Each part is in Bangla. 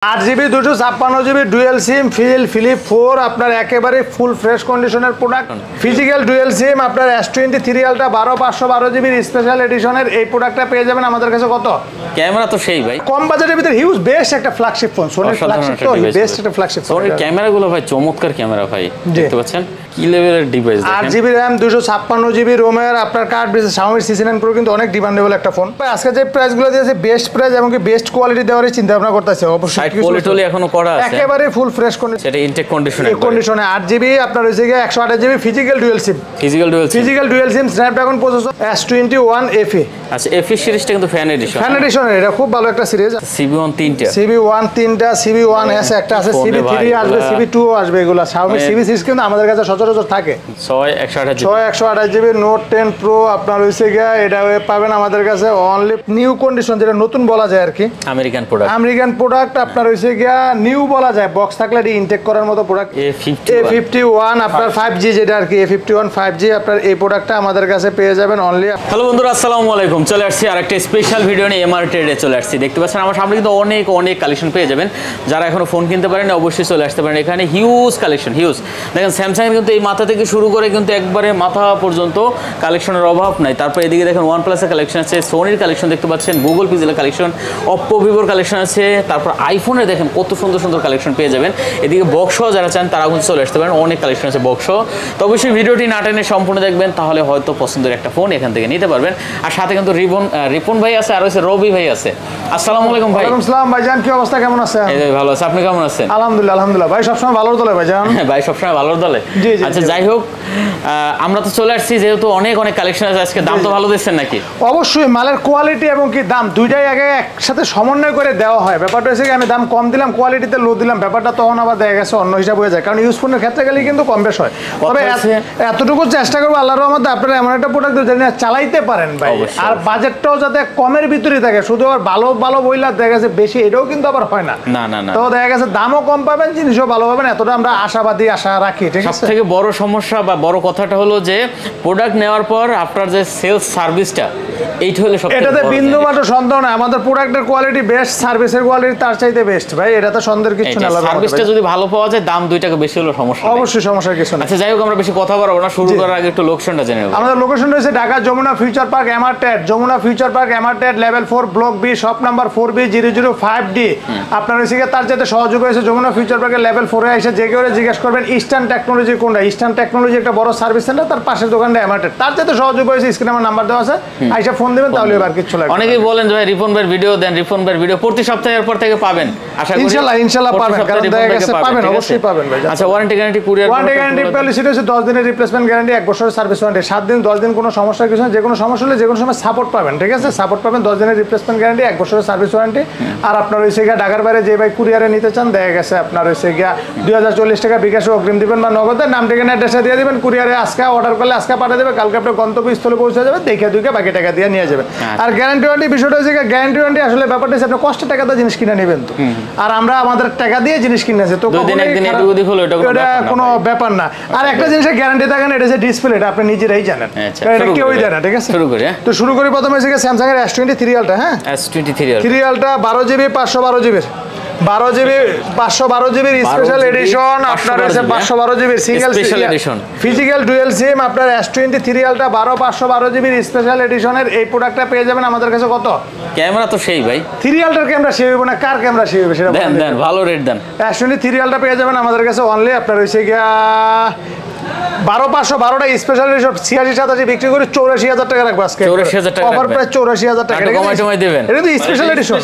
8GB 256GB ডুয়েল সিম ফিলিপ 4 আপনার একেবারে ফুল ফ্রেশ কন্ডিশনের প্রোডাক্ট ফিজিক্যাল ডুয়েল সিম আপনার S23 আলট্রা 12512GB স্পেশাল এডিশনের এই প্রোডাক্টটা পেয়ে যাবেন আমাদের কাছে। কত ক্যামেরা তো সেই ভাই, কম বাজেটের ভিতরে হিউজ বেস্ট একটা ফ্ল্যাগশিপ ফোন, সোনির ফ্ল্যাগশিপ তো বেস্ট একটা ফ্ল্যাগশিপ ফোন। সোনির ক্যামেরাগুলো ভাই চমৎকার ক্যামেরা ভাই, দেখতে পাচ্ছেন কি লেভেলের ডিভাইস দেখেন। 8GB RAM 256GB রোমের আপনার কার্ড বেসে Xiaomi C9 Pro কিন্তু অনেক ডিমান্ডেবল একটা ফোন। আজকে যে প্রাইসগুলো দিয়েছে বেস্ট প্রাইস এবং কি বেস্ট কোয়ালিটি দেওয়ারই চিন্তা ভাবনা করতেছে। অবশ্যই কোয়ালিটি এখনো করা আছে, একেবারে ফুল ফ্রেশ কন্ডিশন, সেটা ইনটেক কন্ডিশনে 8GB আপনার হইছে কি 128GB ফিজিক্যাল ডুয়াল সিম স্ন্যাপড্রাগন প্রসেসর S21 FE। আচ্ছা FE সিরিজটা কিন্তু ফ্যান এডিশন, এটা খুব ভালো একটা সিরিজ। CB1 তিনটা, CB1S একটা আছে, CB3 আসবে, CB2 আসবে। এগুলা Xiaomi CB সিরিজ কিন্তু আমাদের কাছে সচরাচর থাকে। 128GB নোট 10 Pro আপনার হইছে গিয়া এটা পাবেন আমাদের কাছে অনলি নিউ কন্ডিশন, যেটা নতুন বলা যায় আর কি, আমেরিকান প্রোডাক্ট আপনার হইছে গিয়া নিউ বলা যায়, বক্স থাকলে এটি ইনটেক করার মতো প্রোডাক্ট। A51 আপনার 5G যেটা আর কি, A51 5G আপনার এই প্রোডাক্টটা আমাদের কাছে পেয়ে যাবেন অনলি। হ্যালো বন্ধুরা, আসসালামু আলাইকুম। চলে আসছি আরেকটা স্পেশাল ভিডিও নিয়ে এমআর ট্রেডে চলে আসছি। দেখতে পাচ্ছেন আমার সামনে কিন্তু অনেক কালেকশন পেয়ে যাবেন। যারা এখনো ফোন কিনতে পারেন অবশ্যই চলে আসতে পারেন, এখানে হিউজ কালেকশন দেখেন। স্যামসাং এর কিন্তু এই মাথা থেকে শুরু করে কিন্তু একবারে মাথা পর্যন্ত কালেকশনের অভাব নাই। তারপর এদিকে দেখেন OnePlus এর কালেকশন আছে, সোনির কালেকশন দেখতে পাচ্ছেন, গুগল পিক্সেলের কালেকশন, Oppo Vivo কালেকশন আছে। তারপর আইফোনের দেখেন কত সুন্দর কালেকশন পেয়ে যাবেন। এদিকে বক্সও যারা চান তারা কিন্তু চলে আসতে পারেন, অনেক কালেকশন আছে বক্সও। তো অবশ্যই ভিডিওটি না টেনে সম্পূর্ণ দেখবেন, তাহলে হয়তো পছন্দের একটা ফোন এখান থেকে নিতে পারবেন। আর সাথে কিন্তু রিপন ভাই আছে, আর হচ্ছে রবি ভাই আছে। আসসালামু আলাইকুম ভাই। ওয়ালাইকুম আসসালাম ভাইজান, কি অবস্থা, কেমন আছেন? এই ভাই ভালো আছে, আপনি কেমন আছেন? আলহামদুলিল্লাহ ভাই, সবসময় ভালোর দলে ভাইজান। ভাই সবসময় ভালোর দলে। আচ্ছা যাই হোক, আমরা তো চলে আসছি যেহেতু অনেক কালেকশন আছে। আজকে দাম তো ভালো দিচ্ছেন নাকি? অবশ্যই, মালের কোয়ালিটি এবং কি দাম দুইটাই আগে একসাথে সমন্বয় করে দেওয়া হয়। ব্যাপারটা হচ্ছে কি আমি দাম কম দিলাম, কোয়ালিটিতে লো দিলাম, ব্যাপারটা তখন আবার দেখা গেছে অন্য হিসাব হয়ে যায়, কারণ ইউজফোনের ক্ষেত্রে গেলে কিন্তু কম বেশ হয়। তবে এতটুকু চেষ্টা করবো আল্লাহর রহমতে আপনারা এমন একটা প্রোডাক্ট জানি চালাইতে পারেন ভাই, আর বাজেটটাও যাতে কমের ভিতরে থাকে। শুধু আবার ভালো বইলা দেখা গেছে বেশি, এটাও কিন্তু আবার হয় না। তো দেখা গেছে দামও কম পাবেন, জিনিসও ভালো পাবেন, এতটা আমরা আশাবাদী, আশা রাখি। ঠিক আছে, সবথেকে বড় সমস্যা বা বড় কথাটা হলো যে প্রোডাক্ট নেওয়ার পর আপনার যে সেলস সার্ভিসটা, এইটা হলে সবথেকে এটাতে বিন্দুমাত্র সন্দেহ নাই, আমাদের প্রোডাক্টের কোয়ালিটি বেস্ট, সার্ভিসের কোয়ালিটি তার চাইতে বেস্ট ভাই, এটা তো সন্দেহের কিছু না। সার্ভিসটা যদি ভালো পাওয়া যায়, দাম 2 টাকা বেশি হলো সমস্যা, অবশ্যই সমস্যার কিছু না। আচ্ছা যাই হোক, আমরা বেশি কথা বলবো না, শুরু করার আগে একটু লোকেশনটা জেনে নেব। আমাদের লোকেশন রয়েছে ঢাকা যমুনা ফিউচার পার্ক এমআরটেড level 4 block B shop number 4B005D। আপনার হচ্ছে তার যাতে সহযোগ হয়েছে যমুনা ফিউচার পার্কের লেভেল 4 এ এসে যে কেউ জিজ্ঞেস করবেন ইস্টার্ন টেকনোলজি কোনটা, ইস্টার্ন টেকনোলজি একটা বড় সার্ভিস সেন্টার, তার পাশের দোকানটা এমআরটেড। তার যাতে সহযোগ হয়েছে স্ক্রিনে আমার নাম্বার দেওয়া আছে, আইসা ফোন দিবেন, তাহলে এবার কিছু লাগবে। অনেকেই বলেন যে ভাই রিপন ভাইয়ের ভিডিও দেন, রিপন ভাইয়ের ভিডিও প্রতি সপ্তাহের পর থেকে পাবেন, আশা করি ইনশাআল্লাহ পাবেন, কারণ দেখা গেছে পাবেন, অবশ্যই পাবেন ভাই। আচ্ছা warranty guarantee courier warranty guarantee policy রয়েছে 10 দিনের রিপ্লেসমেন্ট গ্যারান্টি, 1 বছরের সার্ভিস ওয়ারেন্টি, 7 দিন 10 দিন কোনো সমস্যা কিছু না, যে কোনো সমস্যা হলে যে কোনো সময় সাপোর্ট পাবেন। ঠিক আছে, সাপোর্ট পাবেন, 10 দিনের রিপ্লেসমেন্ট গ্যারান্টি, 1 বছরের সার্ভিস ওয়ারেন্টি। আর আপনার হইছে গিয়া ঢাকার বাইরে যে ভাই কুরিয়ারে নিতে চান, দেখা গেছে আপনার হইছে গিয়া 2040 টাকা বিকাশে অগ্রিম দিবেন বা নগদে, নাম ঠিকানা অ্যাড্রেসে দিয়ে দিবেন, কুরিয়ারে আজকে অর্ডার করলে আজকে পাঠিয়ে দেবে, কালকে আপনার গন্তব্যস্থলে পৌঁছে যাবে, দেখে দুইকে বাকি টাকা দিয়ে নিয়ে যাবে। আর গ্যারান্টি ওয়ারেন্টি বিষয়টা হচ্ছে গ্যারান্টি ওয়ারেন্টি আসলে ব্যাপারটা হচ্ছে আপনি কষ্ট টাকা দিয়ে জিনিস কিনে নেবেন তো, আর আমরা আমাদের টাকা দিয়ে জিনিস কিনেছি তো এটা কোনো ব্যাপার না। আর একটা জিনিসের গ্যারান্টি থাকে না, এটা হচ্ছে ডিসপ্লে, এটা আপনি নিজেরাই জানেন, এটা কেউই জানে না। ঠিক আছে, শুরু করি প্রথমে হচ্ছে স্যামসাং এর S23 আলট্রা। হ্যাঁ, S23 ultra 12GB 512GB 512GB special edition আপনার আছে, 512GB single edition physical dual SIM আপনার S23 আলট্রা 12512GB স্পেশাল এডিশনের এই প্রোডাক্টটা পেয়ে যাবেন আমাদের কাছে। কত ক্যামেরা তো সেই ভাই, 3 আলট্রার ক্যামেরা সেই হইব না, কার ক্যামেরা সেই হইবে সেটা দেন ভালো রেট দেন। S23 আলট্রা পেয়ে যাবেন আমাদের কাছে অনলি আপনার হইছে গিয়া 12512টা স্পেশাল এডিশন 86-87 বিক্রি করে 84,000 টাকা রাখবো আজকে, 84,000 টাকা অফার প্রাইস 84,000 টাকা, এটা কমাই দিবেন, এটা তো স্পেশাল এডিশন।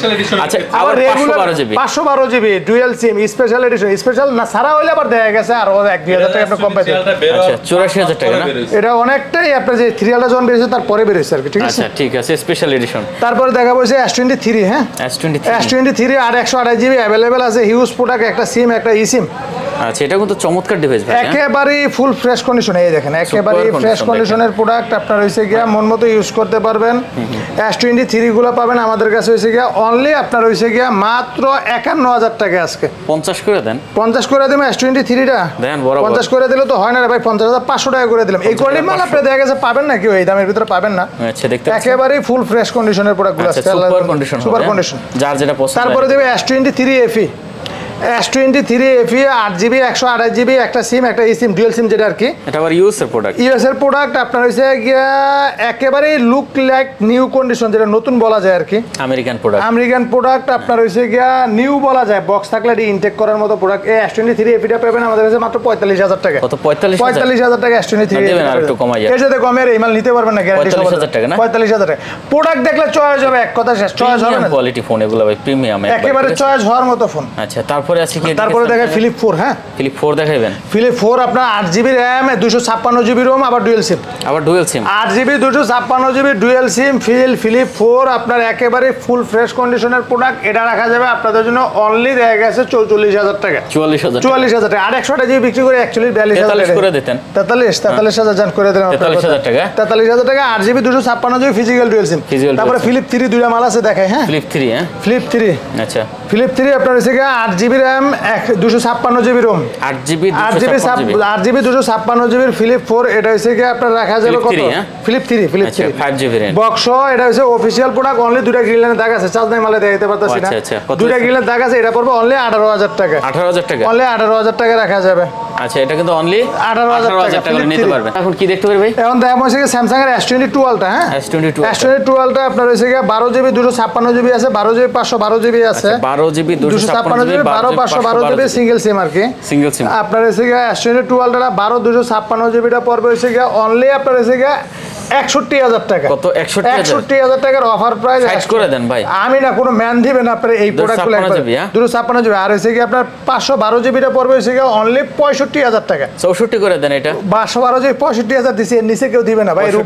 আচ্ছা আবার 512GB dual SIM special edition, special না সারা হইলে আবার দেখা গেছে আর 1-2,000 টাকা আপনি কম পাইছেন। আচ্ছা 84,000 টাকা না, এটা অনেকটাই আপনার যে 3 আলট্রা যখন বেরিয়েছে তারপরে বেরিয়েছে আর কি। ঠিক আছে, আচ্ছা ঠিক আছে, স্পেশাল এডিশন। তারপরে দেখা বলছে S23। হ্যাঁ, S23 আর 128GB अवेलेबल আছে, হিউজ প্রোডাক্ট, একটা সিম একটা ই সিম। আচ্ছা এটা কিন্তু চমৎকার ডিভাইস ভাই, একেবারে ফুল ফ্রেশ কন্ডিশন, এই দেখেন একেবারে ফ্রেশ কন্ডিশনের প্রোডাক্ট আপনার হইছে গিয়া মন মতো ইউজ করতে পারবেন। S23 গুলো পাবেন আমাদের কাছে হইছে গিয়া অনলি আপনার হইছে গিয়া মাত্র 51,000 টাকা আজকে। 50 করে দেন, 50 করে দিবেন S23টা দেন বড় 50 করে দিলে তো হয় না রে ভাই, 50,500 টাকা করে দিলাম। এই কোয়ালিটি মাল আপনি দেখা গেছে পাবেন না কেউ এই দামের ভিতরে পাবেন না। আচ্ছা দেখতে একেবারে ফুল ফ্রেশ কন্ডিশনের প্রোডাক্টগুলো আছে, সুপার কন্ডিশন, যার যেটা পছন্দ। তারপরে দেবে S23 FE S23 FE 8GB 128GB একটা সিম একটা eSIM ডুয়াল সিম যেটা আর কি এটা আবার ইউএস এর প্রোডাক্ট। ইউএস এর প্রোডাক্ট আপনার হইছে গিয়া একেবারে লুক লাইক নিউ কন্ডিশন যেটা নতুন বলা যায় আর কি আমেরিকান প্রোডাক্ট। আমেরিকান প্রোডাক্ট আপনার হইছে গিয়া নিউ বলা যায় বক্স থাকলে এটি ইনটেক করার মতো প্রোডাক্ট এই S23 FE টা পাবেন আমাদের কাছে মাত্র 45000 টাকা। কত 45000? 45000 টাকা S23 দেবেন আর একটু কমাই যায়। এর সাথে কমে আর ইমাল নিতে পারবেন না গ্যারান্টি 45000 টাকা না? 45000 টাকা। প্রোডাক্ট দেখলে চয়েস হবে এক কথা শেষ চয়েস হবে না। কোয়ালিটি ফোন এগুলো ভাই প্রিমিয়াম একেবারে চয়েস হওয়ার মতো ফোন। আচ্ছা তারপরে আছে কি? তারপরে দেখায় ফিলিপ 4 হ্যাঁ ফিলিপ 4 দেখাইবেন। ফিলিপ 4 আপনার 8GB RAM 256GB ROM আবার ডুয়াল সিম। আবার dual SIM 8GB 256GB dual SIM Philip 4 আপনার একেবারে ফুল ফ্রেশ কন্ডিশনের প্রোডাক্ট এটা রাখা যাবে আপনাদের জন্য অনলি দেখা গেছে 44000 টাকা। 44000 টাকা। আর 128GB বিক্রি করে অ্যাকচুয়ালি 42000 করে দিতেন। 43000 জান করে দিলাম 43000 টাকা। 43000 টাকা 8GB 256GB ফিজিক্যাল ডুয়াল সিম। তারপরে ফিলিপ 3 দুইটা মাল আছে দেখাই হ্যাঁ ফিলিপ 3 হ্যাঁ ফিলিপ 3 আচ্ছা ফিলিপ 3 আপনার হচ্ছে 8GB RAM 256GB ROM 8GB 256GB Philip 4 এটা হচ্ছে কি আপনার রাখা যাবে কত ফিলিপ 3 আচ্ছা 5GB RAM বক্স এটা হচ্ছে অফিশিয়াল প্রোডাক্ট অনলি দুইটা গ্রিলের দাগ আছে চার্জ নাই মালে দেখাইতে পারতাছি না আচ্ছা দুইটা গ্রিলের দাগ আছে এটা পড়বে অনলি 18000 টাকা 18000 টাকা অনলি 18000 টাকা রাখা যাবে আচ্ছা এটা কিন্তু অনলি 18000 টাকা নিতে পারবেন এখন কি দেখতে পারবে এখন দেখা হচ্ছে স্যামসাং এর S22 আলট্রা হ্যাঁ S22 আলট্রা আপনার হচ্ছে 12GB 256GB আছে 12GB 512GB আছে 12GB 256GB 512GB সিঙ্গেল সিম আর কি সিঙ্গেল সিম আপনার হচ্ছে S22 আলট্রা 12 256GB টা পড়বে হচ্ছে অনলি আপনার হচ্ছে 61000 টাকা। কত 61000 টাকার অফার প্রাইস সাইজ করে দেন ভাই আমি না কোনো ম্যান দিবেন আপনার এই প্রোডাক্টগুলো 256GB আর হচ্ছে কি আপনার 512GB টা পড়বে হচ্ছে অনলি 65000 টাকা 64 করে দেন এটা 512GB 65000 দিছি এর নিচে কেউ দিবে না ভাই এর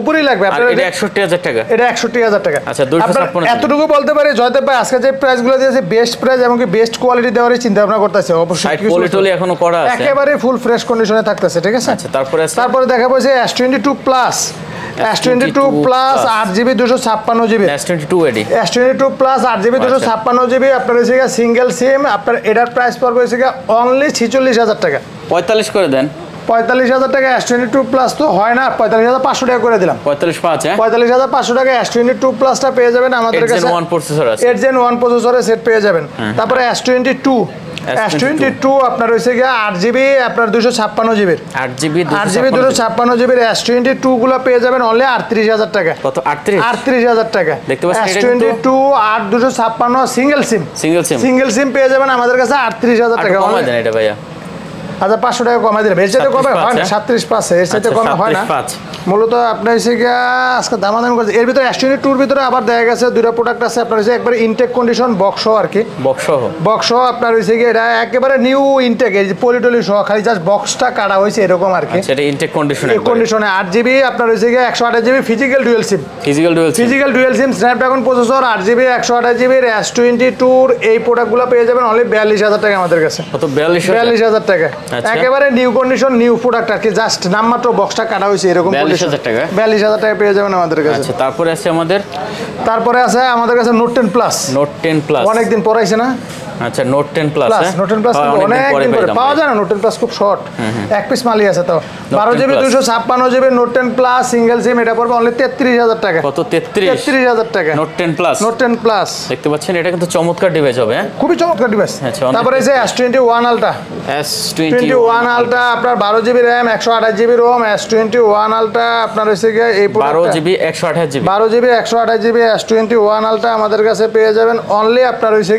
উপরেই লাগবে আপনার এটা 61000 টাকা এটা 61000 টাকা আচ্ছা 256 এতটুকু বলতে পারি জয়দেব ভাই আজকে যে প্রাইসগুলো দিয়েছে বেস্ট প্রাইস এবং কি বেস্ট কোয়ালিটি দেওয়ার চিন্তা ভাবনা করতেছে অবশ্যই কোয়ালিটি এখনো করা আছে একেবারে ফুল ফ্রেশ কন্ডিশনে থাকতেছে ঠিক আছে আচ্ছা তারপরে দেখাবো যে S22 plus S22 plus 8GB 256GB S22 এডি S22 প্লাস 8GB 256GB আপনার হচ্ছে সিঙ্গেল সিম আপনার এটার প্রাইস পড়বে হচ্ছে অনলি 46000 টাকা 45 করে দেন 45000 টাকা S22 প্লাস তো হয় না 45500 টাকা করে দিলাম 455 হ্যাঁ 45500 টাকা S22 প্লাসটা পেয়ে যাবেন আমাদের কাছে 8 Gen 1 প্রসেসর আছে 8 Gen 1 প্রসেসরের সেট পেয়ে যাবেন তারপরে S22 আপনার হইছে 8GB আপনার 256GB 8GB 256GB S22 গুলো পেয়ে যাবেন অনলি 38000 টাকা কত 38000 টাকা দেখতে পাচ্ছেন S22 8256 সিঙ্গেল সিম পেয়ে যাবেন আমাদের কাছে 38000 টাকা কমাই দেন এটা ভাইয়া আচ্ছা 500 টাকা কমাই দিলাম এর সাথে কমে হয় না 37 পাঁচ এর সাথে কমে হয় না মূলত আপনার হচ্ছে আজকে দামাদামি করছে এর ভিতরে S22 এর ভিতরে আবার দেখা গেছে দুটো প্রোডাক্ট আছে আপনার হচ্ছে একবারে ইনটেক কন্ডিশন বক্স সহ আর কি বক্স সহ আপনার হচ্ছে এটা একেবারে নিউ ইনটেক এই যে পলিটলি সহ খালি জাস্ট বক্সটা কাটা হয়েছে এরকম আর কি সেটা ইনটেক কন্ডিশনে 8GB আপনার হচ্ছে 128GB ফিজিক্যাল ডুয়াল সিম Snapdragon processor 8GB 128GB S22 এই প্রোডাক্টগুলো পেয়ে যাবেন অনলি 42000 টাকা আমাদের কাছে কত 42000 টাকা একেবারে নিউ কন্ডিশন নিউ প্রোডাক্ট আর কি জাস্ট নামমাত্র বক্সটা কাটা হয়েছে এরকম 42000 টাকা 42000 টাকা পেয়ে যাবেন আমাদের কাছে আচ্ছা তারপরে আছে আমাদের কাছে নোট 10 প্লাস অনেকদিন পরাইছে না আচ্ছা নোট 10 প্লাস অনেক দিন পরে পাওয়া যায় না নোট 10 প্লাস খুব শর্ট এক পিস মালই আছে তো 12GB 256GB note 10 plus single সিম এটা পড়বে অনলি 33000 টাকা কত 33000 টাকা নোট 10 প্লাস দেখতে পাচ্ছেন এটা কিন্তু চমৎকার ডিভাইস হবে খুবই চমৎকার ডিভাইস তারপরে এই যে S21 আলট্রা আপনার 12GB RAM 128GB ROM S21 ultra আপনার হচ্ছে এই 12GB 128GB S21 আলট্রা আমাদের কাছে পেয়ে যাবেন অনলি আপনার হচ্ছে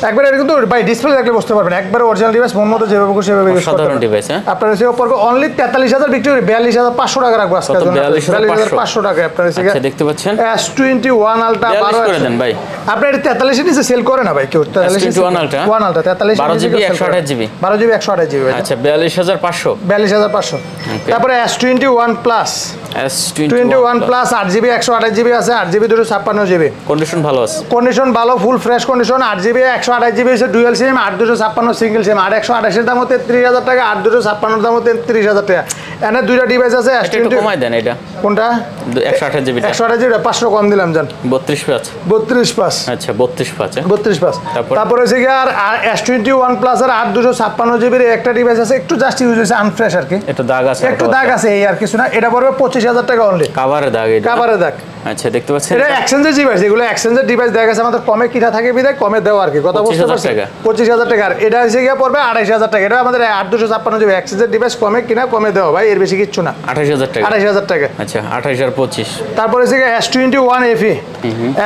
একবার এটা কিন্তু ভাই ডিসপ্লে দেখলে বুঝতে পারবেন একবার অরিজিনাল ডিভাইস মন মতো যেভাবে খুশি সেভাবে ইউজ করতে সাধারণ ডিভাইস হ্যাঁ আপনার এসে পড়বে অনলি 43000 বিক্রি করে 42500 টাকা রাখবো আজকে 42500 টাকা আপনার এসে আচ্ছা দেখতে পাচ্ছেন S21 আলট্রা 12 করে দেন ভাই আপনি এটা 43 নিচে সেল করে না ভাই কেউ S21 আলট্রা 43 12GB 128GB আচ্ছা 42500 তারপরে S21 plus S21 plus 8GB 128GB আছে 8GB 256GB কন্ডিশন ভালো full fresh condition 8GB 128GB হচ্ছে ডুয়াল সিম 8256 সিঙ্গেল সিম 128 এর দাম 33000 টাকা 8256 দাম 33000 টাকা এনে দুইটা ডিভাইস আছে একটু কমাই দেন এটা কোনটা 128 জিবি 128 জিবি 500 কম দিলাম জান 32 আচ্ছা 32 তারপরে হচ্ছে কি আর S21 প্লাস আর 8256 জিবির একটা ডিভাইস আছে একটু জাস্ট ইউজ হয়েছে আনফ্রেশ আর কি একটু দাগ আছে এই আর কিছু না এটা পড়বে 25000 টাকা অনলি কভারে দাগ এটা কভারে দাগ আচ্ছা দেখতে পাচ্ছেন এটা এক্সচেঞ্জের ডিভাইস এগুলো এক্সচেঞ্জের ডিভাইস দেখা গেছে আমাদের কমে কিনা থাকে বিদায় কমে দেওয়া আর কি কথা বুঝতে পারছেন 25000 টাকা আর এটা হচ্ছে গিয়ে পড়বে 28000 টাকা এটা আমাদের 8256 জিবি এক্সচেঞ্জের ডিভাইস কমে কিনা কমে দেওয়া ভাই এর বেশি কিছু না 28000 টাকা আচ্ছা 28025 তারপরে হচ্ছে S21 FE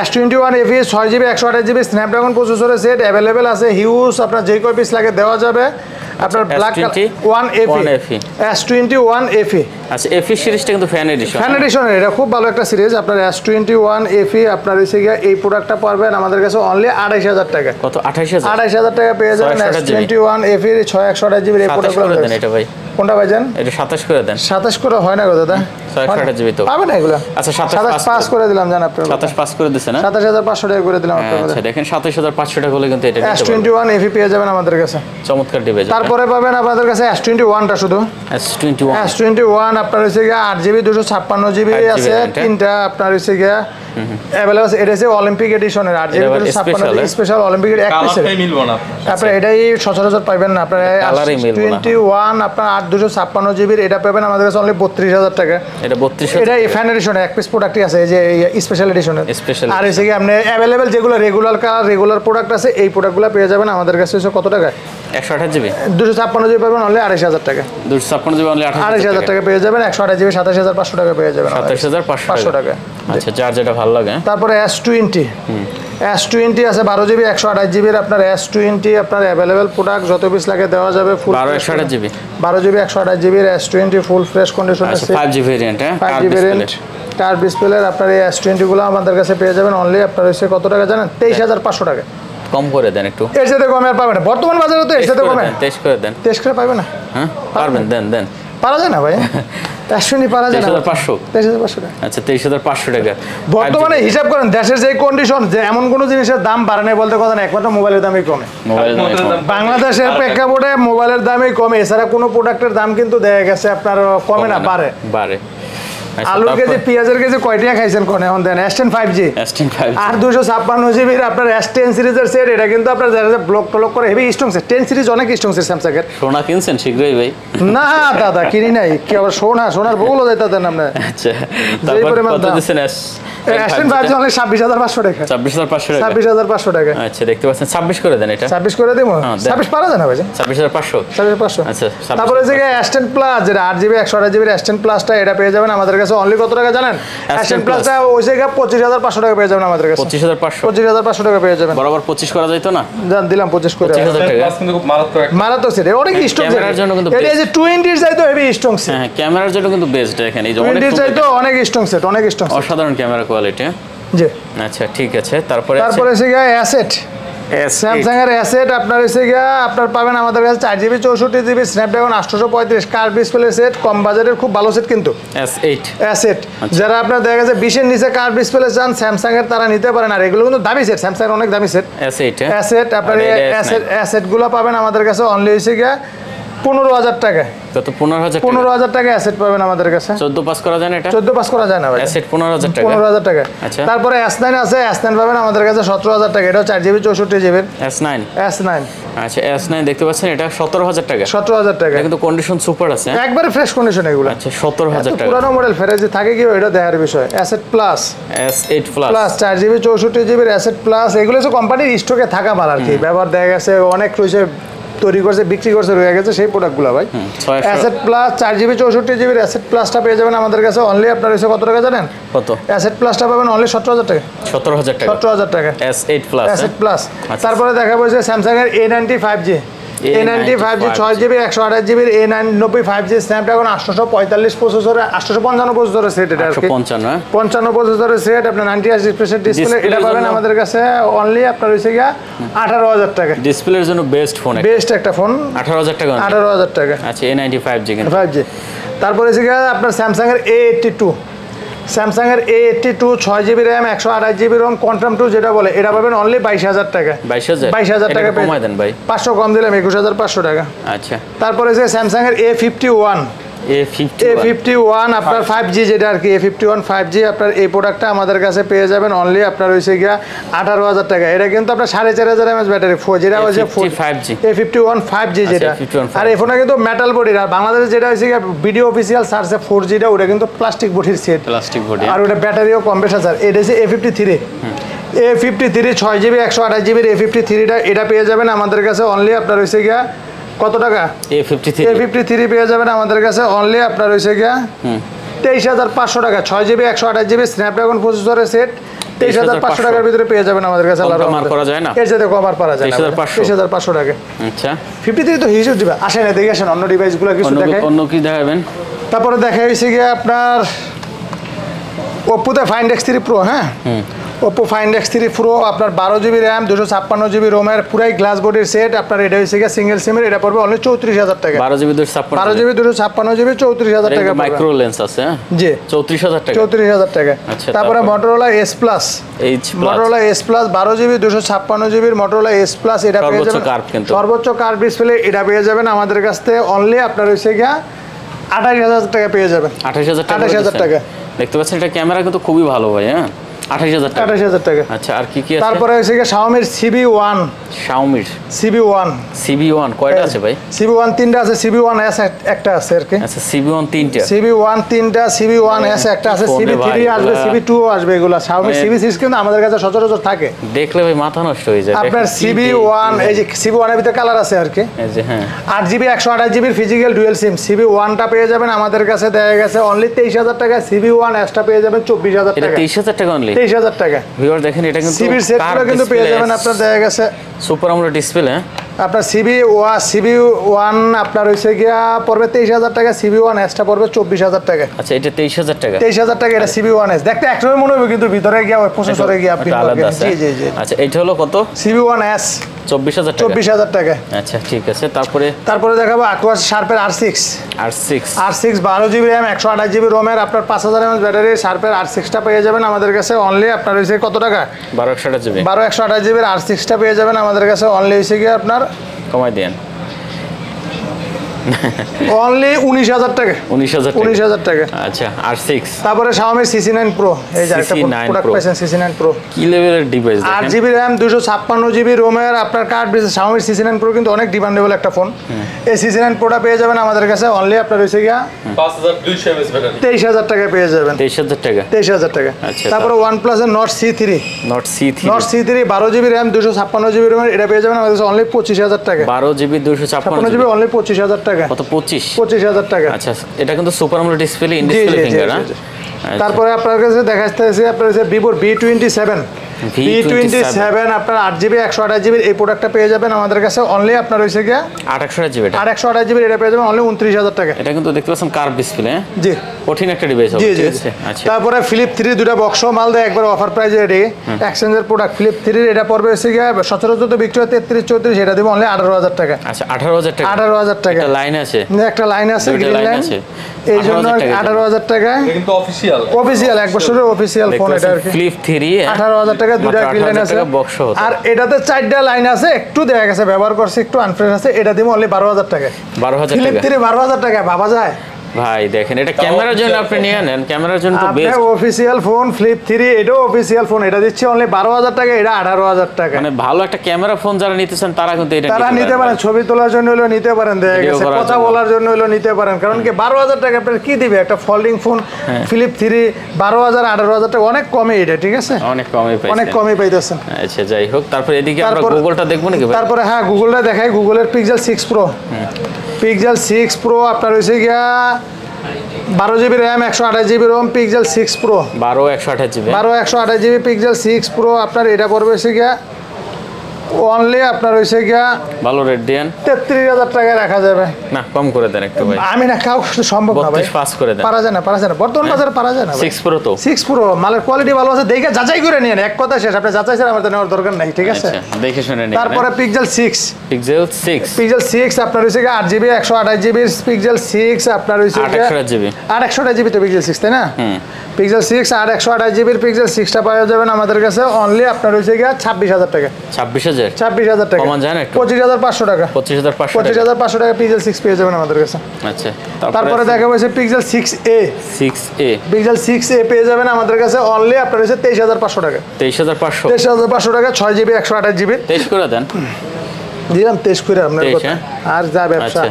S21 FE 6 GB 128 GB Snapdragon প্রসেসরের সেট अवेलेबल আছে হিউজ আপনার যে কয় পিস লাগে দেওয়া যাবে আপনার black S21 FE S21 FE আচ্ছা FE সিরিজটা কিন্তু ফ্যান এডিশন এটা খুব ভালো একটা সিরিজ আপনার S21 FE আপনার হচ্ছে গিয়ে এই প্রোডাক্টটা পাবেন আমাদের কাছে অনলি 28000 টাকা কত 28000 টাকা পেয়ে যাবেন S21 FE 6128 জিবি এই প্রোডাক্টগুলো দেন এটা ভাই কোনটা ভাইজান এটা 27 করে দেন 27 করে হয় না গো দাদা 6128 জিবি তো পাবেন না এগুলো আচ্ছা 27 পাস করে দিলাম জান আপনারা 27 পাস করে দিছেন না 27500 টাকা করে দিলাম আপনারা আচ্ছা দেখেন 27500 টাকা হলে কিন্তু এটা S21 FE পেয়ে যাবেন আমাদের কাছে চমৎকার ডিভাইস তারপরে পাবেন আপনাদের কাছে S21 টা শুধু S21 আপনার হচ্ছে গিয়ে 8GB 256 জিবি আছে তিনটা আপনার হচ্ছে গিয়ে अवेलेबल এটা হচ্ছে অলিম্পিক এডিশনের 8GB 256 স্পেশাল অলিম্পিক এর এক পিসের মিলবো না আপনারা এটাই সচরাচর পাবেন না আপনারা S21 আপনার 8256 জিবির এটা পাবেন আমাদের কাছে অনলি 32000 টাকা এটা 32 এটা ফ্যান এডিশনের এক পিস প্রোডাক্টই আছে এই যে স্পেশাল এডিশনের আর হচ্ছে কি আপনি अवेलेबल যেগুলো রেগুলার কালার রেগুলার প্রোডাক্ট আছে এই প্রোডাক্টগুলো পেয়ে যাবেন আমাদের কাছে কত টাকা 128 জিবি 256 জিবি পাবেন অনলি 28000 টাকা 256 জিবি অনলি 28000 টাকা পেয়ে যাবেন 128 জিবি 27500 টাকা পেয়ে যাবেন 27500 টাকা আচ্ছা যার যেটা ভালো লাগে তারপরে S20 আছে 12 জিবি 128 জিবির আপনার S20 আপনার अवेलेबल প্রোডাক্ট যত পিস লাগে দেওয়া যাবে ফুল 128 জিবি 12 জিবি 128 জিবির S20 ফুল ফ্রেশ কন্ডিশন আছে 5 জিবি ভেরিয়েন্ট 5 ভেরিয়েন্ট কার ডিসপ্লের আপনার এই S20 গুলো আমাদের কাছে পেয়ে যাবেন অনলি আপনার হচ্ছে কত টাকা জানেন 23500 টাকা কম করে দেন একটু এর সাথে কমে আর পাবেন না বর্তমান বাজারে তো এর সাথে কমে 23 করে দেন 23 করে পাবেন না হ্যাঁ পারবেন দেন পারা যায় না ভাই S20 পারা যায় না 23500 টাকা আচ্ছা 23500 টাকা বর্তমানে হিসাব করেন দেশের যে কন্ডিশন যে এমন কোন জিনিসের দাম বাড়ে না বলতে কথা না একমাত্র মোবাইলের দামই কমে বাংলাদেশের প্রেক্ষাপটে মোবাইলের দামই কমে এছাড়া কোনো প্রোডাক্টের দাম কিন্তু দেখা গেছে আপনার কমে না বাড়ে আলুর কেজি পেঁয়াজের কেজি কয়টা খাইছেন কোন এখন দেন S10 5G আর 256 জিবির আপনার S10 সিরিজের সেট এটা কিন্তু আপনার যারা ব্লক টলক করে হেভি স্ট্রং সেট 10 সিরিজ অনেক স্ট্রং সেট স্যামসাং এর সোনা কিনছেন শীঘ্রই ভাই না দাদা কিনি নাই কি আবার সোনার বগুলো যাইতাতেন আপনি আচ্ছা তারপর কত দিছেন S10 5G অনলি 26500 টাকা 26500 টাকা আচ্ছা দেখতে পাচ্ছেন 26 করে দেন এটা 26 করে দেবো 26 পারা যায় না ভাই 26500 আচ্ছা তারপরে যে S10 প্লাস যেটা 8GB 128 জিবির S10 প্লাসটা এটা পেয়ে যাবেন আমাদের কাছে অনলি কত টাকা জানেন S10 প্লাসটা ওই জায়গা 25500 টাকা পেয়ে যাবেন আমাদের কাছে 25500 টাকা পেয়ে যাবেন বরাবর 25 করা যাইতো না জান দিলাম 25 করে 25000 টাকা কিন্তু খুব মারাত্মক সেট অনেক স্ট্রং ক্যামেরার জন্য কিন্তু এটা যে 20 এর চাইতো হেভি স্ট্রং সেট হ্যাঁ ক্যামেরার জন্য কিন্তু বেস্ট এখানে এই যে 20 এর চাইতো অনেক স্ট্রং সেট অসাধারণ ক্যামেরা কোয়ালিটি জি আচ্ছা ঠিক আছে তারপরে এসে গিয়ে অ্যাসেট স্যামসাং এর অ্যাসেট আপনার এসে গিয়ে আপনার পাবেন আমাদের কাছে 4GB 64GB Snapdragon 835 curve display set কম বাজেটের খুব ভালো সেট কিন্তু S8 অ্যাসেট যারা আপনার দেখা গেছে 20 এর নিচে কার্ভ ডিসপ্লে চান স্যামসাং এর তারা নিতে পারেন আর এগুলো কিন্তু দামি সেট স্যামসাং এর অনেক দামি সেট S8 অ্যাসেট আপনার অ্যাসেট গুলো পাবেন আমাদের কাছে অনলি এসে গিয়ে 15000 টাকা কত 15000 টাকা অ্যাসেট পাবেন আমাদের কাছে 14 পাস করা যায় না এটা 14 পাস করা যায় না ভাই অ্যাসেট 15000 টাকা 15000 টাকা আচ্ছা তারপরে S9 আছে S9 পাবেন আমাদের কাছে 17000 টাকা এটা 4GB 64GB S9 আচ্ছা S9 দেখতে পাচ্ছেন এটা 17000 টাকা 17000 টাকা কিন্তু কন্ডিশন সুপার আছে একবারে ফ্রেশ কন্ডিশন এগুলো আচ্ছা 17000 টাকা পুরনো মডেল ফেরাজি থাকে কি এটা দেখার বিষয় asset plus S8 plus 4GB 64GB asset plus এগুলো হচ্ছে কোম্পানির স্টকে থাকা মাল আর কি ব্যবহার দেখা গেছে অনেক রয়েছে তৈরি করছে বিক্রি করছে রয়ে গেছে সেই প্রোডাক্টগুলো ভাই asset plus 4GB 64GB asset প্লাসটা পেয়ে যাবেন আমাদের কাছে অনলি আপনার হচ্ছে কত টাকা জানেন কত অ্যাসেট প্লাসটা পাবেন অনলি 17000 টাকা 17000 টাকা S8 প্লাস অ্যাসেট প্লাস তারপরে দেখা বলছে স্যামসাং এর A90 5G A90 5G 6GB 128GB A90 5G Snapdragon 845 প্রসেসরে 855 প্রসেসরের সেট এটা আর কি 55 প্রসেসরের সেট আপনার 90Hz রিফ্রেশ ডিসপ্লে এটা পাবেন আমাদের কাছে অনলি আপনার হইছে গিয়া 18000 টাকা ডিসপ্লের জন্য বেস্ট ফোন বেস্ট একটা ফোন 18000 টাকা 18000 টাকা আচ্ছা A90 5G কিন্তু 5G তারপরে হইছে গিয়া আপনার স্যামসাং এর A82 স্যামসাং এর A82 6GB RAM 128GB ROM quantum 2 যেটা বলে এটা পাবেন অনলি 22000 টাকা 22000 টাকা কমায় দেন ভাই 500 কম দিলাম 21500 টাকা আচ্ছা তারপরে যে স্যামসাং এর A51 A51 আপনার 5G যেটা আর কি A51 5G আপনার এই প্রোডাক্টটা আমাদের কাছে পেয়ে যাবেন অনলি আপনার হইছে গিয়া 18000 টাকা। এটা কিন্তু আপনার 4500 mAh ব্যাটারি যেটা হচ্ছে A51 5G যেটা। আর এই ফোনটা কিন্তু মেটাল বডির, আর বাংলাদেশে যেটা হইছে গিয়া ভিডিও অফিসিয়াল সার্চে 4G টা ওটা কিন্তু প্লাস্টিক বডির সেট, প্লাস্টিক বডি, আর ওটা ব্যাটারিও কম বেশ আছে। এটা হচ্ছে A53 6GB 128GB A53 টা এটা পেয়ে যাবেন আমাদের কাছে অনলি আপনার হইছে গিয়া কত টাকা? A53 পেয়ে যাবেন আমাদের কাছে অনলি আপনার হইছে গিয়া 23500 টাকা। 6GB 128GB স্ন্যাপড্রাগন প্রসেসরের সেট 23500 টাকার ভিতরে পেয়ে যাবেন আমাদের কাছে। কমার করা যায় না, এর সাথে কভার পাওয়া যায় না। 23500 টাকা। আচ্ছা 53 তো হিউজ দিবা। আসেন না দেখে আসেন অন্য ডিভাইসগুলো কিছু দেখাই। অন্য কি দেখাবেন? তারপরে দেখা হইছে গিয়া আপনার Oppo তে Find X3 Pro। হ্যাঁ Oppo Find X3 Pro আপনার 12GB RAM 256GB ROM এর পুরাই গ্লাস বডির সেট আপনার। এটা হইছে গিয়া সিঙ্গেল সিমের, এটা পড়বে অনলি 34000 টাকা। 12GB 256GB 34000 টাকা। মাইক্রো লেন্স আছে জি 34000 টাকা। 34000 টাকা। আচ্ছা তারপরে Motorola S Plus, Motorola S Plus 12GB 256GB Motorola S Plus এটা পেয়ে যাবেন সর্বোচ্চ কার্ভ ডিসপ্লে। এটা পেয়ে যাবেন আমাদের কাছ থেকে অনলি আপনার হইছে গিয়া 28000 টাকা পেয়ে যাবেন। 28000 টাকা। দেখতে পাচ্ছেন এটা ক্যামেরা কিন্তু খুবই ভালো ভাই। হ্যাঁ 28000 টাকা। আচ্ছা আর কি কি আছে? তারপরে হচ্ছে কি Xiaomi CB1, CB1 কয়টা আছে ভাই? CB1 তিনটা আছে, CB1S একটা আছে আর কি। আচ্ছা CB1 তিনটা, CB1 তিনটা, CB1S একটা আছে, CB3 আসবে, CB2 আসবে। এগুলা Xiaomi CB6 কিন্তু আমাদের কাছে সচরাচর থাকে, দেখলে ভাই মাথা নষ্ট হয়ে যায়। আপনার CB1 এই যে CB1 এর ভিতরে কালার আছে আর কি। এই যে হ্যাঁ 8GB 128GB ফিজিক্যাল ডুয়াল সিম। CB1 টা পেয়ে যাবেন আমাদের কাছে দেখা গেছে অনলি 23000 টাকা। CB1S টা পেয়ে যাবেন 24000 টাকা। এটা 23000 টাকা অনলি, 23000 টাকা। ভিউয়ার দেখেন এটা কিন্তু CB সেটগুলো কিন্তু পেয়ে যাবেন আপনার দেখা গেছে সুপার আমোলেড ডিসপ্লে। আপনার CB1 আপনার হইছে গিয়া পড়বে 23000 টাকা, CB1S টা পড়বে 24000 টাকা। আচ্ছা এটা 23000 টাকা। 23000 টাকা এটা CB1S। দেখতে একরকম মনে হবে কিন্তু ভিতরে গিয়া ওই প্রসেসরে গিয়া আপনি জি জি জি। আচ্ছা এটা হলো কত? CB1S 24000 টাকা। 24000 টাকা। আচ্ছা ঠিক আছে। তারপরে দেখাবো Aquos Sharper R6 12GB RAM 128GB ROM এর আপনার 5000 mAh ব্যাটারি Sharper R6 টা পেয়ে যাবেন আমাদের কাছে অনলি আপনার হইছে কত টাকা? 12128GB R6 টা পেয়ে যাবেন আমাদের কাছে অনলি হইছে কি আপনার কমাই দেন অনলি 19000 টাকা। 19000 টাকা। আচ্ছা R6। তারপরে Xiaomi CC9 Pro এই যে একটা প্রোডাক্ট পাইছেন CC9 Pro। কি লেভেলের ডিভাইস দেখেন। 8GB RAM 256GB ROM এর আপনার card base Xiaomi CC9 Pro কিন্তু অনেক ডিমান্ডেবল একটা ফোন। এই CC9 Pro টা পেয়ে যাবেন আমাদের কাছে অনলি আপনার হইছে গিয়া 5200 mAh ব্যাটারি 23000 টাকা পেয়ে যাবেন। 23000 টাকা। আচ্ছা তারপরে OnePlus এর Nord C3 12GB RAM 256GB ROM এর এটা পেয়ে যাবেন আমাদের কাছে অনলি 25000 টাকা। 12GB 256GB অনলি 25000 টাকা। কত? 25000 টাকা। আচ্ছা এটা কিন্তু super AMOLED display, in display finger না। তারপরে আপনার কাছে দেখাচ্ছি আপনার হচ্ছে Vivo V27 আপনার 8GB 128GB এই প্রোডাক্টটা পেয়ে যাবেন আমাদের কাছে অনলি আপনার হইছে গিয়া 828GB 828GB এটা পেয়ে যাবেন অনলি 29000 টাকা। এটা কিন্তু দেখতে পাচ্ছেন কার্ভ ডিসপ্লে। জি কঠিন একটা ডিভাইস হবে। ঠিক আছে। আচ্ছা তারপরে Flip 3 দুটো বক্স মাল দেয় একবার অফার প্রাইসে রেডি এক্সচেঞ্জের প্রোডাক্ট Flip 3 এটা পড়বে হইছে গিয়া সচরাচর তো বিক্রি হয় 33 34 এটা দিব অনলি 18000 টাকা। আচ্ছা 18000 টাকা। 18000 টাকা। একটা লাইন আছে, একটা লাইন আছে গ্রিন লাইন আছে এই জন্য 18000 টাকা। এটা কিন্তু অফিশিয়াল এক বছরের অফিশিয়াল ফোন এটা আর কি। Flip 3 18000 টাকা দুটো গ্রিন লাইন আছে আর এটাতে 4টা লাইন আছে একটু দেখা গেছে ব্যবহার করছে একটু আনফ্রেশ আছে এটা দিব অনলি 12000 টাকা। 12000 Flip 3 12000 টাকা ভাবা যায় ভাই? দেখেন এটা ক্যামেরার জন্য আপনি নিয়ে নেন, ক্যামেরার জন্য তো বেস্ট। অফিশিয়াল ফোন Flip 3 এটাও অফিশিয়াল ফোন এটা দিচ্ছি অনলি 12000 টাকা, এটা 18000 টাকা। মানে ভালো একটা ক্যামেরা ফোন যারা নিতে চান তারা কিন্তু এটা নিতে পারেন, ছবি তোলার জন্য হলো নিতে পারেন, দেখা গেছে কথা বলার জন্য হলো নিতে পারেন। কারণ কি 12000 টাকা আপনার কি দিবে একটা ফোল্ডিং ফোন Flip 3 12000 18000 টাকা অনেক কমে এটা। ঠিক আছে অনেক কমে পাইতেছেন। আচ্ছা যাই হোক তারপর এদিকে আমরা গুগলটা দেখব নাকি ভাই? তারপরে হ্যাঁ গুগলটা দেখাই। গুগলের Pixel 6 Pro আপনার হইছে গিয়া 12GB RAM 128GB ROM Pixel 6 Pro 128GB Pixel 6 Pro আপনার এটা পড়বে হইছে গিয়া অনলি আপনার হইছে গিয়া ভালো রেট দেন 33000 টাকা রাখা যাবে। না কম করে দেন একটু ভাই। আমি না কাউ সম্ভব না ভাই, 32 করে দেন। পারা যায় না বর্তমান বাজারে পারা যায় না। 6 Pro তো 6 Pro মালের কোয়ালিটি ভালো আছে দেখে যাচাই করে নিন। এক কথা শেষ, আপনি যাচাই ছাড়া আমার নেওয়ার দরকার নাই। ঠিক আছে আচ্ছা দেখে শুনে নিন। তারপরে Pixel 6 আপনার হইছে গিয়া 8GB 128GB Pixel 6 আপনার হইছে গিয়া 828GB তো Pixel 6 তাই না? Pixel 6 আর 128GB Pixel 6 টা পাওয়া যাবেন আমাদের কাছে অনলি আপনার হইছে গিয়া 26000 টাকা। 26,000 টাকা কমান যায় না একটু? 25,500 টাকা 25,500 25,500 টাকা পিক্সেল 6 পেয়ে যাবেন আমাদের কাছে। আচ্ছা তারপরে দেখা হয়েছে pixel 6a 6a pixel 6a পেয়ে যাবেন আমাদের কাছে অনলি আপনার হচ্ছে 23,500 টাকা 23,500 23,500 টাকা 6GB 128GB 23 করে দেন দিলাম 23 করে আপনার 23, কথা আর যা ব্যবসা। আচ্ছা,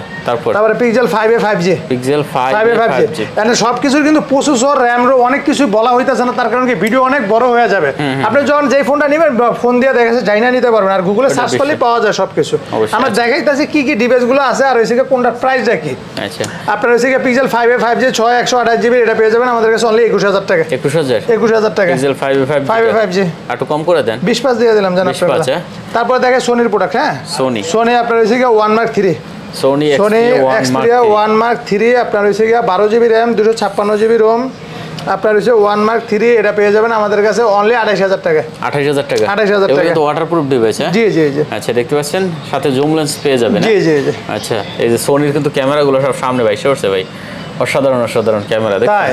তারপরে pixel 5a 5G pixel 5a 5G and সবকিছুর কিন্তু প্রসেসর র‍্যাম রো অনেক কিছু বলা হইতাছে না, তার কারণে কি ভিডিও অনেক বড় হয়ে যাবে। আপনি যখন যেই ফোনটা নেবেন ফোন দিয়ে দেখাচ্ছে যাই না নিতে পারবেন, আর গুগলে সার্চ করলে পাওয়া যায় সবকিছু। অবশ্যই। আমরা দেখাইতাছি কি কি ডিভাইসগুলো আছে আর হইছে কোনটার প্রাইসটা কি। আচ্ছা আপনার হইছে পিক্সেল 5a 5G 6 128GB এটা পেয়ে যাবেন আমাদের কাছে অনলি 21,000 টাকা 21,000 টাকা পিক্সেল 5a 5a 5G একটু কম করে দেন 20 দিয়ে দিলাম জানা 20 পাঁচ, হ্যাঁ। তারপর দেখে সোনির প্রোডাক্ট, হ্যাঁ সোনি আপনার হইছে 1 Mark 3 সোনি Xperia 1 Mark 3 আপনার হইছে 12GB RAM 256GB ROM আপনার হইছে 1 Mark 3 এটা পেয়ে যাবেন আমাদের কাছে অনলি 28,000 টাকা 28,000 টাকা 28,000 টাকা। এটা তো ওয়াটারপ্রুফ ডিভাইস, হ্যাঁ জি জি জি আচ্ছা দেখতে পাচ্ছেন সাথে জুম লেন্স পেয়ে যাবেন, জি জি জি আচ্ছা এই যে সোনির কিন্তু ক্যামেরাগুলো সব সামনে ভাই সরছে ভাই, অসাধারণ ক্যামেরা তাই?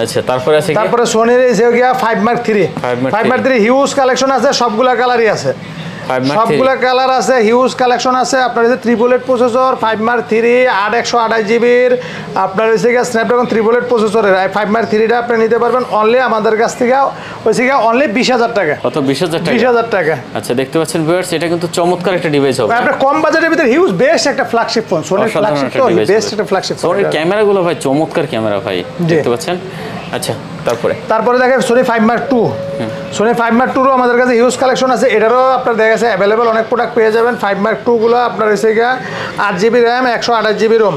আচ্ছা তারপরে আছে কি? তারপরে সোনির এসে গিয়া 5 Mark 3 5 Mark 3 হিউজ কালেকশন আছে, সবগুলা কালারই আছে, 5 Mark 3 সবগুলা কালার আছে, হিউজ কালেকশন আছে। আপনার হচ্ছে ট্রিপলেট প্রসেসর 5 Mark 3 128GB আপনার হচ্ছে গিয়া স্ন্যাপড্রাগন ট্রিপলেট প্রসেসরের 5 Mark 3টা আপনি নিতে পারবেন অনলি আমাদের কাছ থেকে হচ্ছে গিয়া অনলি 20,000 টাকা কত 20,000 টাকা 20,000 টাকা। আচ্ছা দেখতে পাচ্ছেন ভিউয়ার্স এটা কিন্তু চমৎকার একটা ডিভাইস হবে, আপনার কম বাজেটের ভিতরে হিউজ বেস্ট একটা ফ্ল্যাগশিপ ফোন, সোনির অসাধারণ ফ্ল্যাগশিপ একটা তো device বেস্ট হবে। একটা ফ্ল্যাগশিপ ফোন। সোনির ক্যামেরাগুলো ভাই চমৎকার ক্যামেরা ভাই দেখতে পাচ্ছেন। আচ্ছা তারপরে দেখেন সোনি 5 Mark 2 সোনি 5 Mark 2 আমাদের কাছে হিউজ কালেকশন আছে, এটারও আপনার দেখা গেছে অ্যাভেলেবল অনেক প্রোডাক্ট পেয়ে যাবেন। 5 Mark 2 গুলো আপনার হচ্ছে গিয়া 8GB RAM 128GB ROM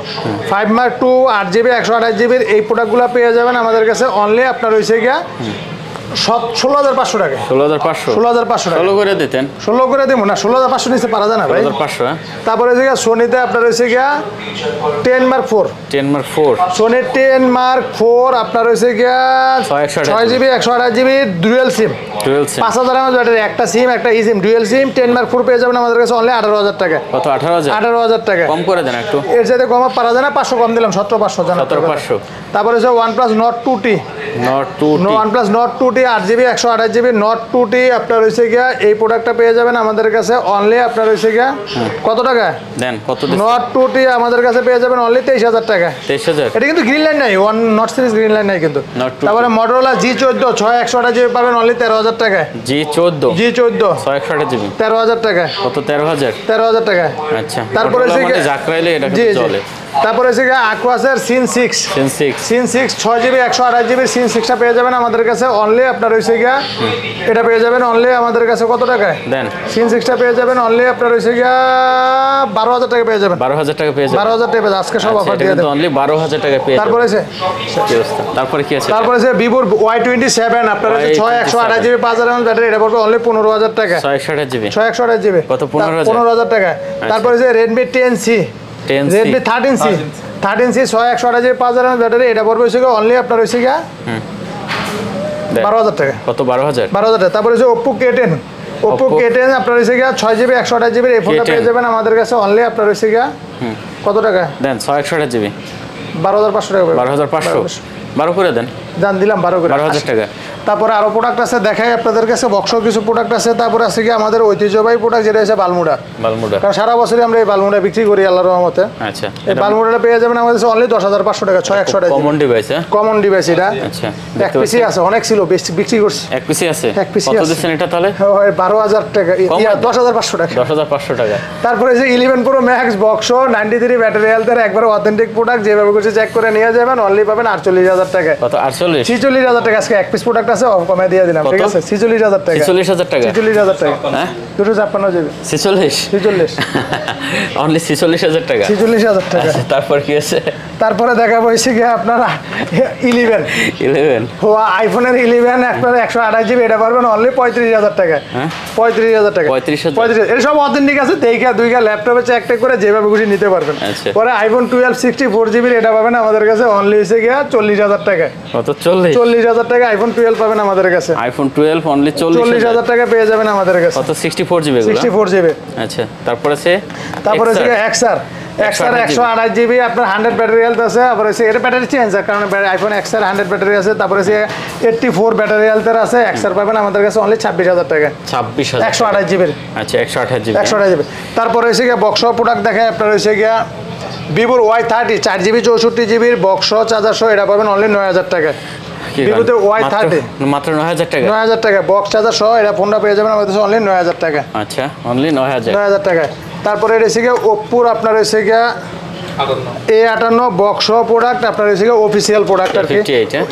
5 Mark 2 8GB 128GB এই প্রোডাক্টগুলো পেয়ে যাবেন আমাদের কাছে অনলি আপনার হচ্ছে গিয়া 16,500 টাকা 16,500 টাকা 16 করে দিতেন 16 করে দেবো না, 16,500 নিচে পারা যায় না ভাই। 16,500 হ্যাঁ। তারপরে হচ্ছে গিয়া সোনিতে আপনার হচ্ছে গিয়া 10 Mark 4 10 Mark 4 সোনি 10 Mark 4 আপনার হচ্ছে গিয়া 6GB 128GB dual SIM 5,000 mAh battery, একটা সিম একটা ই সিম ডুয়াল সিম 10 Mark 4 পেয়ে যাবেন আমাদের কাছে অনলি 18,000 টাকা কত 18,000 টাকা কম করে দেন একটু, এর সাথে কম পারা যায় না, 500 কম দিলাম 17,500 জানা 17,500। তারপরে হচ্ছে OnePlus Nord 2T OnePlus Nord 2T 8GB 128GB Nord 2T আপনার হচ্ছে গিয়া এই প্রোডাক্টটা পেয়ে যাবেন আমাদের কাছে অনলি আপনার হচ্ছে গিয়া কত টাকা দেন কত Nord 2T আমাদের কাছে পেয়ে যাবেন অনলি 23,000 টাকা 23,000 এটা কিন্তু গ্রিন লাইন নাই, one not series green line নাই কিন্তু। Nord 2T তারপরে Motorola G14 6 128GB পাবেন অনলি 13,000 টাকা G14 628GB 13,000 টাকা কত 13,000 টাকা। আচ্ছা তারপরে হচ্ছে মানে জাকরাইলে এটা জি কিন্তু জি চলে। তারপরে হচ্ছে Aquaser Scene 6 6 6GB 128GB Scene 6টা পেয়ে যাবেন আমাদের কাছে অনলি আপনার হচ্ছে গিয়া এটা পেয়ে যাবেন অনলি আমাদের কাছে কত টাকায় দেন Scene 6টা পেয়ে যাবেন অনলি আপনার হচ্ছে গিয়া 12,000 টাকা পেয়ে যাবেন 12,000 টাকা পেয়ে যাবেন 12,000 টাকা পেয়ে আজকে সব আচ্ছা, অফার এটা দিয়ে কিন্তু দেন। অনলি 12,000 টাকা পেয়ে তারপরে আছে তারপরে কি আছে তারপরে আছে Vivo Y27 আপনার হচ্ছে 6 128GB 5,000 mAh ব্যাটারি এটা পড়বে অনলি 15,000 টাকা 628GB 6 128GB কত 15,000 15,000 টাকা। তারপরে আছে Redmi 10C Redmi 13C 13C 6 128GB 5,000 mAh battery এটা পড়বে হচ্ছে অনলি আপনার হচ্ছে গিয়া 12,000 টাকা কত 12,000 টাকা। তারপরে হচ্ছে Oppo K10 K10 আপনার হচ্ছে গিয়া 6GB 128GB এই ফোনটা পেয়ে যাবেন আমাদের কাছে অনলি আপনার হচ্ছে গিয়া কত টাকা দেন 628GB 12,500 টাকা 12,500 12 করে দেন জান দিলাম 12 করে 12,000 টাকা। তারপরে আরো প্রোডাক্ট আছে দেখাই আপনাদের কাছে, বক্সও কিছু প্রোডাক্ট আছে। তারপরে আছে কি আমাদের ঐতিহ্যবাহী প্রোডাক্ট যেটা হচ্ছে বালমুড়া, কারণ সারা বছরই আমরা এই বালমুড়া বিক্রি করি আল্লাহর রহমতে। আচ্ছা এই বালমুড়াটা পেয়ে যাবেন আমাদের কাছে অনলি 10,500 টাকা 6 128 কমন ডিভাইস, হ্যাঁ কমন ডিভাইস এটা। আচ্ছা এক পিসি আছে, অনেক ছিল বিক্রি করছি, এক পিসি আছে। এক পিসি কত আছে। দিচ্ছেন এটা তাহলে? 12,000 টাকা 10,500 টাকা 10,500 টাকা। তারপরে যে 11 Pro Max বক্সও 93 ব্যাটারি হেলথের একবার অথেন্টিক প্রোডাক্ট, যেভাবে করছে চেক করে নিয়ে যাবেন অনলি পাবেন 48,000 টাকা। কত 48 46,000 টাকা আজকে এক পিস প্রোডাক্ট আছে কমে দিয়ে দিলাম, ঠিক আছে 46,000 টাকা 46,000 টাকা 46,000 টাকা হ্যাঁ 256 জিবি 46 অনলি 46,000 টাকা 46,000 টাকা। আচ্ছা, তারপর কি আছে? তারপরে দেখা বসে গিয়ে আপনারা 11 আইফোনের 11 আপনারা 128GB এটা পারবেন অনলি 35,000 টাকা। হ্যাঁ 35,000 টাকা 35,000 এটা সব অথেন্টিক আছে, তেইকা দুইকা ল্যাপটপে চেক টেক করে যেভাবে খুশি নিতে পারবেন। আচ্ছা। পরে আইফোন 12 64GB এটা পাবেন আমাদের কাছে অনলি হচ্ছে গিয়া 40,000 টাকা। কত 40,000 টাকা আইফোন 12 পাবেন আমাদের কাছে। আইফোন 12 অনলি 40,000 টাকা পেয়ে যাবেন আমাদের কাছে। কত 64GB 64GB। আচ্ছা তারপরে আছে তারপরে হচ্ছে XR এক্সআর 128 জিবি আপনার 100 ব্যাটারি হেলথ আছে, আবার হচ্ছে এর ব্যাটারি চেঞ্জ আছে কারণ আইফোন এক্সআর 100 ব্যাটারি আছে, তারপরে হচ্ছে 84 ব্যাটারি হেলথের আছে। এক্সআর পাবেন আমাদের কাছে অনলি 26000 টাকা। 26000 128 জিবির। আচ্ছা 128 জিবি। 128 জিবি। তারপরে হচ্ছে গিয়া বক্স প্রোডাক্ট দেখায় আপনার হচ্ছে গিয়া ভিভোর Y30 4 জিবি 64 জিবির বক্স চার্জার সহ এটা পাবেন অনলি 9000 টাকা। ভিভোতে Y30 মাত্র 9000 টাকা। 9000 টাকা বক্স চার্জার সহ এটা ফোনটা পেয়ে যাবেন আমাদের কাছে অনলি 9000 টাকা। আচ্ছা অনলি 9000 টাকা। তারপরে এটা হচ্ছে গিয়া ওপ্পোর আপনার হচ্ছে গিয়া A58 বক্স সহ প্রোডাক্ট আপনার হচ্ছে গিয়া অফিসিয়াল প্রোডাক্ট আর কি।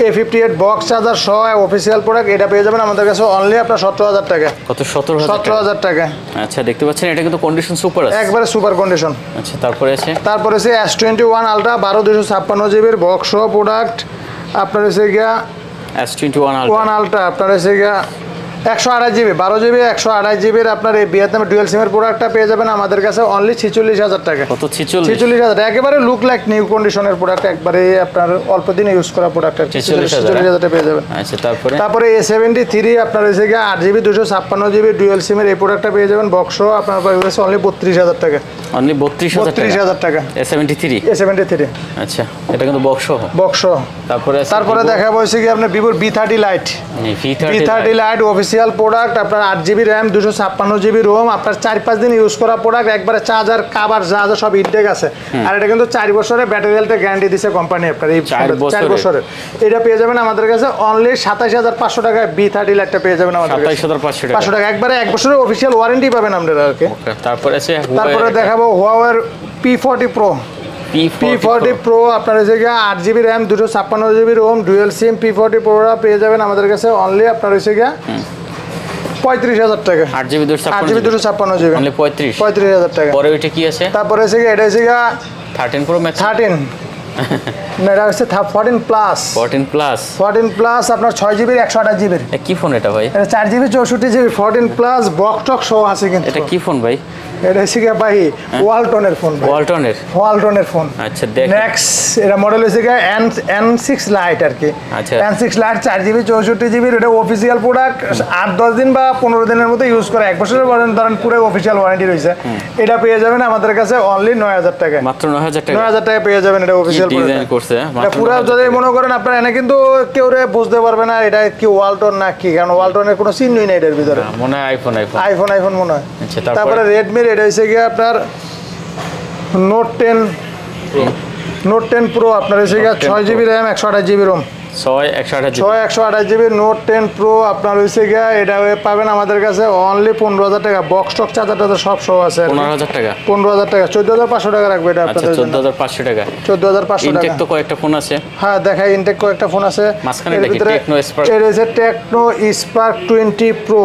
A58 বক্স চার্জার সহ অফিসিয়াল প্রোডাক্ট এটা পেয়ে যাবেন আমাদের কাছে অনলি আপনার 17000 টাকা। কত? 17000 টাকা। আচ্ছা দেখতে পাচ্ছেন এটা কিন্তু কন্ডিশন সুপার আছে, একবারে সুপার কন্ডিশন। আচ্ছা তারপরে আছে S21 আলট্রা 12256 জিবির বক্স সহ প্রোডাক্ট আপনার হচ্ছে গিয়া S21 আলট্রা আপনার হচ্ছে গিয়া 128 জিবি 12 জিবি 128 জিবির আপনার এই ভিয়েতনামের ডুয়াল সিমের প্রোডাক্টটা পেয়ে যাবেন আমাদের কাছে অনলি 46000 টাকা। কত? 46000 টাকা। একেবারে লুক লাইক নিউ কন্ডিশনের প্রোডাক্ট, একবারে আপনার অল্প দিনে ইউজ করা প্রোডাক্ট, 46000 টাকা পেয়ে যাবেন। আচ্ছা তারপরে A73 আপনার হচ্ছে গিয়ে 8 জিবি 256 জিবি ডুয়াল সিমের এই প্রোডাক্টটা পেয়ে যাবেন বক্স আপনার কাছে অনলি 32000 টাকা। অনলি 32000 টাকা। A73 আচ্ছা এটা কিন্তু বক্স। তারপরে দেখাবো হচ্ছে কি আপনার ভিভোর B30 light. B30 light official product আপনার 8 জিবি র্যাম 256 জিবি রোম আপনার 4-5 দিন ইউজ করা প্রোডাক্ট, একবারে চার্জার কভার যা সব ইনটেক আছে। আর এটা কিন্তু 4 বছরের ব্যাটারি হেলথে গ্যারান্টি দিছে কোম্পানি আপনার এই 4 বছরের। এটা পেয়ে যাবেন আমাদের কাছে অনলি 27500 টাকা। B30 লাইটটা পেয়ে যাবেন আমাদের কাছে 27500 টাকা, একবারে 1 বছরের অফিসিয়াল ওয়ারেন্টি পাবেন আপনারা আর কি। তারপরে দেখাবো Huawei P40 Pro। P40 Pro আপনার হচ্ছে গিয়ে 8 GB RAM 256 GB ROM dual SIM P40 Pro পেয়ে যাবেন আমাদের কাছে অনলি আপনার হচ্ছে গিয়ে 35000 টাকা। 8 জিবি 256 জিবি অনলি 35000 টাকা। পরে ওইটা কি আছে? তারপরে হচ্ছে গিয়ে এটা হচ্ছে গিয়ে 13 Pro Max 13 না এটা হচ্ছে 14 প্লাস আপনার 6 জিবি 128 জিবি। কি ফোন এটা ভাই? এটা 4 জিবি 64 জিবি 14 প্লাস বক্স টক সহ আছে কিন্তু। এটা কি ফোন ভাই? এটা হচ্ছে গিয়ে ভাই ওয়ালটনের ফোন। ওয়ালটনের ফোন। আচ্ছা দেখ নেক্সট এটা মডেল হচ্ছে গিয়ে N6 লাইট আর কি। আচ্ছা N6 লাইট 4 জিবি 64 জিবি এটা অফিসিয়াল প্রোডাক্ট। 8-10 দিন বা 15 দিনের মতো ইউজ করে 1 বছরের ধরেন পুরো অফিসিয়াল ওয়ারেন্টি রয়েছে। এটা পেয়ে যাবেন আমাদের কাছে অনলি 9000 টাকা। মাত্র 9000 টাকা। 9000 টাকা পেয়ে যাবেন এটা অফিসিয়াল ডিজাইন করছে। এটা পুরো যদি মনে করেন আপনারা এনে কিন্তু কেউ বুঝতে পারবে না এটা কি ওয়ালটন না কি, কারণ ওয়ালটনের কোনো চিহ্নই নেই এটার ভিতরে। মনে হয় আইফোন মনে হয়। আচ্ছা তারপরে রেডমির এটা হচ্ছে গিয়ে আপনার নোট 10 প্রো আপনার হচ্ছে গিয়ে 6 GB RAM 128 GB ROM 128 GB note 10 pro আপনার হচ্ছে গিয়ে এটা পাবেন আমাদের কাছে অনলি 15000 টাকা। বক্স স্টক চার্জার সব সহ আছে 15000 টাকা। 15000 টাকা 14500 টাকা রাখবে এটা আপনাদের জন্য। 14500 টাকা। 14500 টাকা। ইনটেক তো কয়েকটা ফোন আছে। হ্যাঁ দেখাই ইনটেক কয়েকটা ফোন আছে। মাঝখানে দেখি টেকনো স্পার্ক। এর হচ্ছে টেকনো স্পার্ক 20 প্রো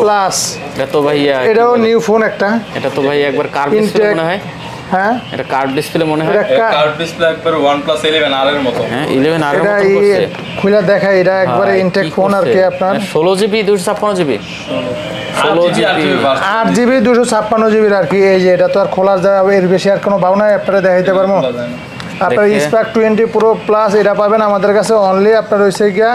প্লাস। এটা তো ভাই এটাও নিউ ফোন একটা। এটা তো ভাই একবার কার্ভ ডিসপ্লে মনে হয়। হ্যাঁ এটা কার্ভ ডিসপ্লে মনে হয়। কার্ভ ডিসপ্লে একবার OnePlus 11R এর মতো। হ্যাঁ 11R এর মতো করছে। খুলে দেখাই এটা একবারে ইনটেক ফোন আর কি আপনার 16 জিবি 256 জিবি 8 জিবি 256 জিবি আর কি। এই যে এটা তো আর খোলা যাবে এর বেশি আর কোনো ভাবনা আপনারা দেখাইতে পারবো। আপনার স্পার্ক 20 প্রো প্লাস এটা পাবেন আমাদের কাছে অনলি আপনার হইছে গিয়া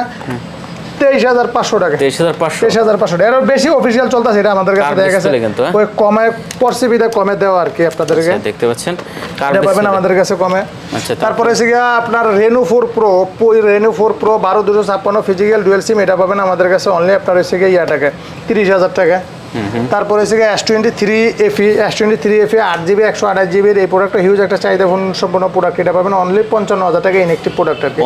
23500 টাকা। 23500 এর বেশি অফিশিয়াল চলতেছে এটা আমাদের কাছে দেখা গেছে ওই কমে পরসিবিতে কমে দেওয়া আর কি আপনাদেরকে দেখতে পাচ্ছেন এটা পাবেন আমাদের কাছে কমে। আচ্ছা তারপরে হচ্ছে গিয়া আপনার Reno 4 Pro Reno 4 Pro 12256 physical dual সিম এটা পাবেন আমাদের কাছে অনলি আপনার হচ্ছে গিয়া টাকা 30000 টাকা। তারপরে হচ্ছে S23 FE 8 জিবি 128 জিবির এই প্রোডাক্টটা হিউজ একটা চাহিদা সম্পূর্ণ প্রোডাক্ট এটা পাবেন অনলি 55000 টাকা। ইনএক্টিভ প্রোডাক্ট আর কি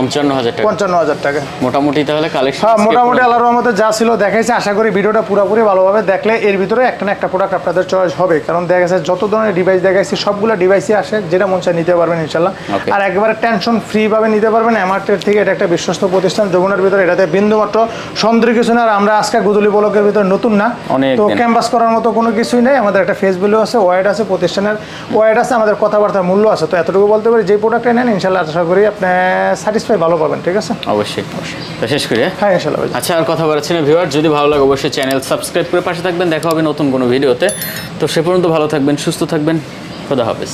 55000 টাকা মোটামুটি। তাহলে কালেকশন হ্যাঁ মোটামুটি আল্লাহর রহমতে যা ছিল দেখাইছে। আশা করি ভিডিওটা পুরোপুরি ভালোভাবে দেখলে এর ভিতরে একটা না একটা প্রোডাক্ট আপনাদের চয়েস হবে, কারণ দেখা গেছে যত ধরনের ডিভাইস দেখাইছি সবগুলো ডিভাইসই আসে যেটা মন চায় নিতে পারবেন ইনশাল্লাহ। আর একবারে টেনশন ফ্রি ভাবে নিতে পারবেন এমআরটের থেকে। এটা একটা বিশ্বস্ত প্রতিষ্ঠান যমুনার ভিতরে, এটাতে বিন্দুমাত্র সন্দেহ কিছু না। আর আমরা আজকে গুদুলি ব্লকের ভিতরে নতুন না, তো ক্যাম্পাস করার মতো কোনো কিছুই নেই। আমাদের একটা ফেস ভ্যালু আছে, ওয়াইড আছে, প্রতিষ্ঠানের ওয়াইড আছে, আমাদের কথাবার্তার মূল্য আছে। তো এতটুকু বলতে পারি যে প্রোডাক্টটা নেন ইনশাল্লাহ আশা করি আপনি স্যাটিসফাই ভালো পাবেন। ঠিক আছে অবশ্যই তো শেষ করি। হ্যাঁ ইনশাল্লাহ। আচ্ছা আর কথা বলছি না ভিউয়ার, যদি ভালো লাগে অবশ্যই চ্যানেল সাবস্ক্রাইব করে পাশে থাকবেন। দেখা হবে নতুন কোনো ভিডিওতে। তো সে পর্যন্ত ভালো থাকবেন, সুস্থ থাকবেন, খোদা হাফেজ।